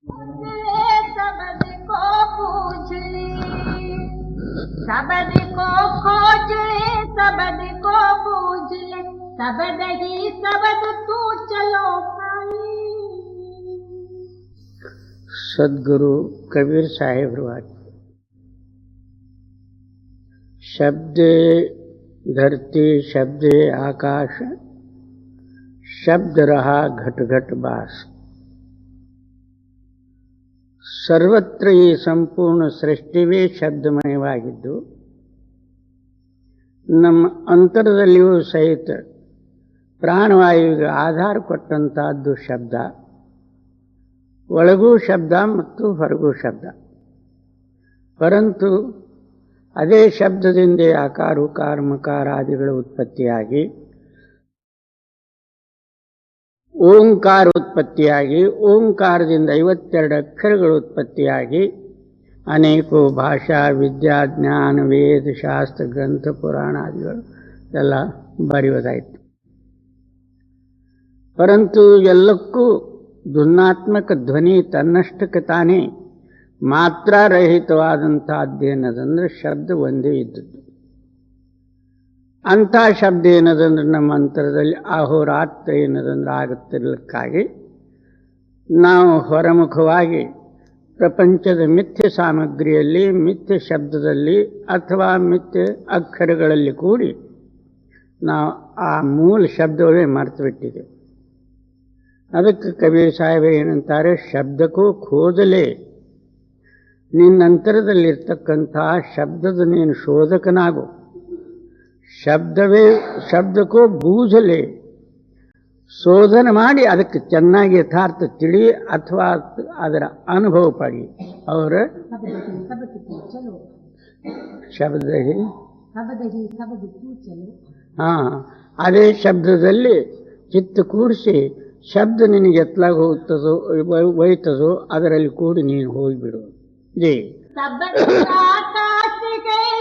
शब्द को पूछ ले, शब्द को खोज ले, शब्द को पूछ ले, शब्द ही शब्द तू चलो खाली। सद्गुरु कबीर साहेब वाक्य। शब्दे धरती, शब्दे आकाश, शब्द रहा घट घट बास। ಸರ್ವತ್ರ ಈ ಸಂಪೂರ್ಣ ಸೃಷ್ಟಿವೇ ಶಬ್ದಮಯವಾಗಿದ್ದು, ನಮ್ಮ ಅಂತರದಲ್ಲಿಯೂ ಸಹಿತ ಪ್ರಾಣವಾಯುವಿಗೆ ಆಧಾರ ಕೊಟ್ಟಂತಹದ್ದು ಶಬ್ದ. ಒಳಗೂ ಶಬ್ದ ಮತ್ತು ಹೊರಗೂ ಶಬ್ದ. ಪರಂತು ಅದೇ ಶಬ್ದದಿಂದ ಆಕಾರ ಉಕಾರ ಮಕಾರಾದಿಗಳ ಉತ್ಪತ್ತಿಯಾಗಿ, ಓಂಕಾರ ಉತ್ಪತ್ತಿಯಾಗಿ, ಓಂಕಾರದಿಂದ 52 ಅಕ್ಷರಗಳು ಉತ್ಪತ್ತಿಯಾಗಿ ಅನೇಕ ಭಾಷಾ ವಿದ್ಯಾ ಜ್ಞಾನ ವೇದ ಶಾಸ್ತ್ರ ಗ್ರಂಥ ಪುರಾಣಾದಿಗಳು ಎಲ್ಲ ಬರೆಯುವುದಾಯಿತು. ಪರಂತು ಎಲ್ಲಕ್ಕೂ ಧ್ವನ್ಯಾತ್ಮಕ ಧ್ವನಿ ತನ್ನಷ್ಟಕ್ಕೆ ತಾನೇ ಮಾತ್ರಾರಹಿತವಾದಂಥದ್ದೇನದಂದ್ರೆ ಶಬ್ದ ಒಂದೇ ಇದ್ದದ್ದು. ಅಂಥ ಶಬ್ದ ಏನದಂದ್ರೆ ನಮ್ಮ ಅಂತರದಲ್ಲಿ ಅಹೋರಾತ್ರ ಏನದಂದ್ರೆ ಆಗುತ್ತಿರಲಿಕ್ಕಾಗಿ ನಾವು ಹೊರಮುಖವಾಗಿ ಪ್ರಪಂಚದ ಮಿಥ್ಯ ಸಾಮಗ್ರಿಯಲ್ಲಿ, ಮಿಥ್ಯ ಶಬ್ದದಲ್ಲಿ ಅಥವಾ ಮಿಥ್ಯ ಅಕ್ಷರಗಳಲ್ಲಿ ಕೂಡಿ ನಾವು ಆ ಮೂಲ ಶಬ್ದವೇ ಮರೆತು ಬಿಟ್ಟಿದೆ. ಅದಕ್ಕೆ ಕಬೀರ್ ಸಾಹೇಬ ಏನಂತಾರೆ, ಶಬ್ದಕ್ಕೂ ಖೋದಲೇ, ನಿನ್ನಂತರದಲ್ಲಿರ್ತಕ್ಕಂಥ ಶಬ್ದದ ನೀನು ಶೋಧಕನಾಗು. ಶಬ್ದಕ್ಕೂ ಬೂझಲೆ, ಶೋಧನೆ ಮಾಡಿ ಅದಕ್ಕೆ ಚೆನ್ನಾಗಿ ಯಥಾರ್ಥ ತಿಳಿ ಅಥವಾ ಅದರ ಅನುಭವ ಪಡಿ. ಅವರ ಶಬ್ದ ಅದೇ ಶಬ್ದದಲ್ಲಿ ಚಿತ್ತ ಕೂಡಿಸಿ ಶಬ್ದ ನಿನಗೆ ಎತ್ತಲಾಗ ಹೋಗ್ತದೋ ಒಯ್ತದೋ ಅದರಲ್ಲಿ ಕೂಡಿ ನೀನು ಹೋಗಿಬಿಡು. ಜೈ शब्द आकाश गए,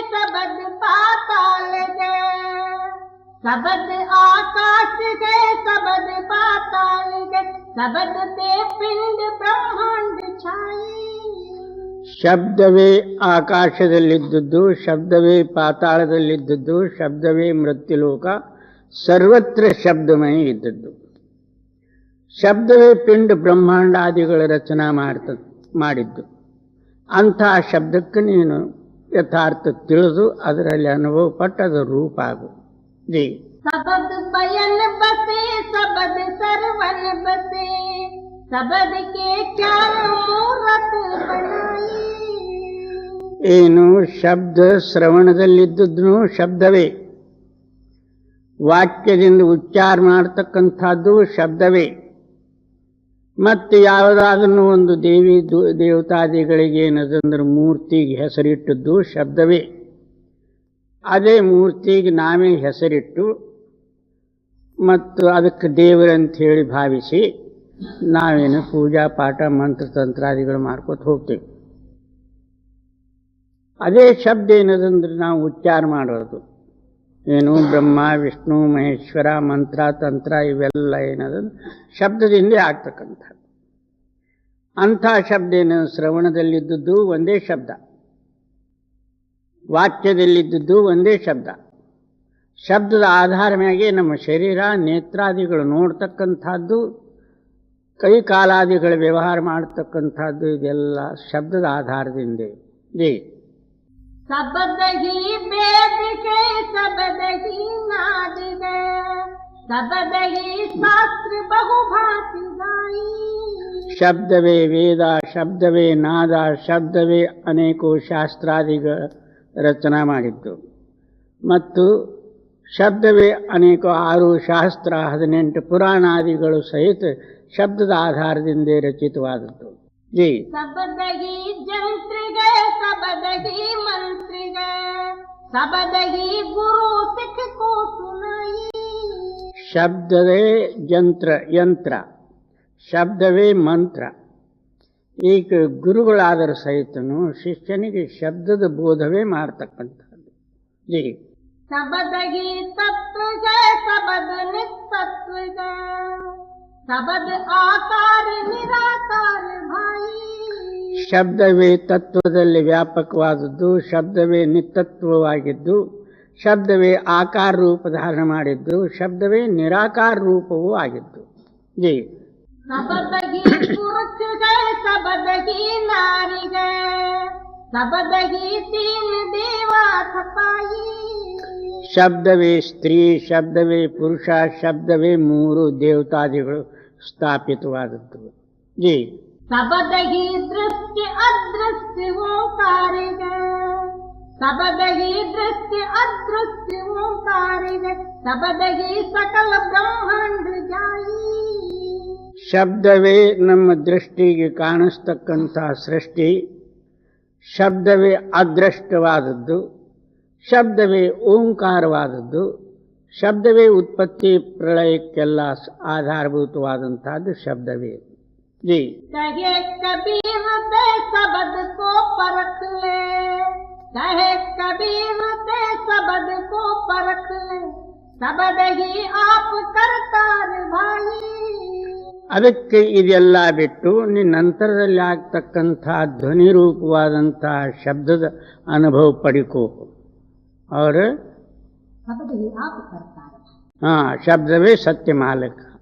शब्द पाताल गए, शब्द ते पिंड ब्रह्मांड छाई। ಶಬ್ದವೇ ಆಕಾಶದಲ್ಲಿದ್ದದ್ದು, ಶಬ್ದವೇ ಪಾತಾಳದಲ್ಲಿದ್ದದ್ದು, ಶಬ್ದವೇ ಮೃತ್ಯುಲೋಕ, ಸರ್ವತ್ರ ಶಬ್ದಮಯ ಇದ್ದದ್ದು. ಶಬ್ದವೇ ಪಿಂಡ ಬ್ರಹ್ಮಾಂಡಾದಿಗಳ ರಚನಾ ಮಾಡಿದ್ದು. ಅಂಥ ಶಬ್ದಕ್ಕೆ ನೀನು ಯಥಾರ್ಥ ತಿಳಿದು ಅದರಲ್ಲಿ ಅನುಭವ ಪಟ್ಟು ಅದರ ರೂಪ ಆಗು. जी शब्द बयन बसे, शब्द सरवन बसे, शब्द के क्या मूरत बनाई। ಏನು ಶಬ್ದ ಶ್ರವಣದಲ್ಲಿದ್ದದ್ದು ಶಬ್ದವೇ, ವಾಕ್ಯದಿಂದ ಉಚ್ಚಾರ ಮಾಡತಕ್ಕಂಥದ್ದು ಶಬ್ದವೇ, ಮತ್ತು ಯಾವುದಾದ್ರೂ ಒಂದು ದೇವತಾದಿಗಳಿಗೆ ಏನದಂದ್ರೆ ಮೂರ್ತಿಗೆ ಹೆಸರಿಟ್ಟದ್ದು ಶಬ್ದವೇ. ಅದೇ ಮೂರ್ತಿಗೆ ನಾವೇ ಹೆಸರಿಟ್ಟು ಮತ್ತು ಅದಕ್ಕೆ ದೇವರಂತ ಹೇಳಿ ಭಾವಿಸಿ ನಾವೇನು ಪೂಜಾ ಪಾಠ ಮಂತ್ರ ತಂತ್ರಾದಿಗಳು ಮಾಡ್ಕೊತ ಹೋಗ್ತೇವೆ. ಅದೇ ಶಬ್ದ ಏನದಂದ್ರೆ ನಾವು ಉಚ್ಚಾರ ಮಾಡೋದು ಏನು ಬ್ರಹ್ಮ ವಿಷ್ಣು ಮಹೇಶ್ವರ ಮಂತ್ರ ತಂತ್ರ ಇವೆಲ್ಲ ಏನದಂದ್ರೆ ಶಬ್ದದಿಂದ ಆಗ್ತಕ್ಕಂಥದ್ದು. ಅಂಥ ಶಬ್ದ ಏನು ಶ್ರವಣದಲ್ಲಿದ್ದದ್ದು ಒಂದೇ ಶಬ್ದ, ವಾಕ್ಯದಲ್ಲಿದ್ದದ್ದು ಒಂದೇ ಶಬ್ದ. ಶಬ್ದದ ಆಧಾರ ಮ್ಯಾಗೆ ನಮ್ಮ ಶರೀರ ನೇತ್ರಾದಿಗಳು ನೋಡ್ತಕ್ಕಂಥದ್ದು, ಕೈ ಕಾಲಾದಿಗಳ ವ್ಯವಹಾರ ಮಾಡತಕ್ಕಂಥದ್ದು, ಇದೆಲ್ಲ ಶಬ್ದದ ಆಧಾರದಿಂದ. ಜೈ शब्द ही वेद के, शब्द ही नाद है, शब्द ही शास्त्र बहुभाषी गाई। ಶಬ್ದವೇ ವೇದ, ಶಬ್ದವೇ ನಾದ, ಶಬ್ದವೇ ಅನೇಕ ಶಾಸ್ತ್ರಾದಿಗಳ ರಚನಾ ಮಾಡಿದ್ದು, ಮತ್ತು ಶಬ್ದವೇ ಅನೇಕ 6 ಶಾಸ್ತ್ರ 18 ಪುರಾಣಾದಿಗಳು ಸಹಿತ ಶಬ್ದದ ಆಧಾರದಿಂದ ರಚಿತವಾದದ್ದು. ಜಿ शब्द ही जंत्र गए, शब्द ही मंत्र गए, शब्द ही गुरु सिख को सुनाई। ಶಬ್ದವೇ ಯಂತ್ರ, ಶಬ್ದವೇ ಮಂತ್ರ. ಈಗ ಗುರುಗಳಾದರೂ ಸಹಿತನು ಶಿಷ್ಯನಿಗೆ ಶಬ್ದದ ಬೋಧವೇ ಮಾಡ್ತಕ್ಕಂಥದ್ದು. ಜಿ शब्द ही तत्व गए, शब्द निस्तत्व गए, शब्द आकार निराकार भाई। ಶಬ್ದವೇ ತತ್ವದಲ್ಲಿ ವ್ಯಾಪಕವಾದದ್ದು, ಶಬ್ದವೇ ನಿತ್ತತ್ವವಾಗಿದ್ದು, ಶಬ್ದವೇ ಆಕಾರ ರೂಪ ಧಾರಣ ಮಾಡಿದ್ದು, ಶಬ್ದವೇ ನಿರಾಕಾರ ರೂಪವೂ ಆಗಿದ್ದು. ಜಿ शब्द ही पुरुष है, शब्द ही नारी है, शब्द ही तीन देवा थपाई. ಶಬ್ದವೇ ಸ್ತ್ರೀ, ಶಬ್ದವೇ ಪುರುಷ, ಶಬ್ದವೇ ಮೂರು ದೇವತಾದಿಗಳು ಸ್ಥಾಪಿತವಾದದ್ದು. ಜಿ शब्द ही दृश्य अदृश्य ओंकार है, शब्द ही दृश्य अदृश्य ओंकार है, शब्द ही सकल ब्रह्मांड जाई. ಶಬ್ದವೇ ನಮ್ಮ ದೃಷ್ಟಿಗೆ ಕಾಣಿಸ್ತಕ್ಕಂಥ ಸೃಷ್ಟಿ, ಶಬ್ದವೇ ಅದೃಷ್ಟವಾದದ್ದು, ಶಬ್ದವೇ ಓಂಕಾರವಾದದ್ದು, ಶಬ್ದವೇ ಉತ್ಪತ್ತಿ ಪ್ರಳಯಕ್ಕೆಲ್ಲ ಆಧಾರಭೂತವಾದಂತಹದ್ದು ಶಬ್ದವೇ. जी कहे कबीर ते शब्द को परख ले, कहे कबीर ते शब्द को परख ले, शब्द ही आप करतार भाई. ಅದಕ್ಕೆ ಇದೆಲ್ಲ ಬಿಟ್ಟು ನಂತರದಲ್ಲಿ ಆಗ್ತಕ್ಕಂಥ ಧ್ವನಿ ರೂಪವಾದಂತಹ ಶಬ್ದದ ಅನುಭವ ಪಡಿಕೋ. और शब्द ही आप करतार. ಶಬ್ದವೇ ಸತ್ಯ ಮಾಲಕ.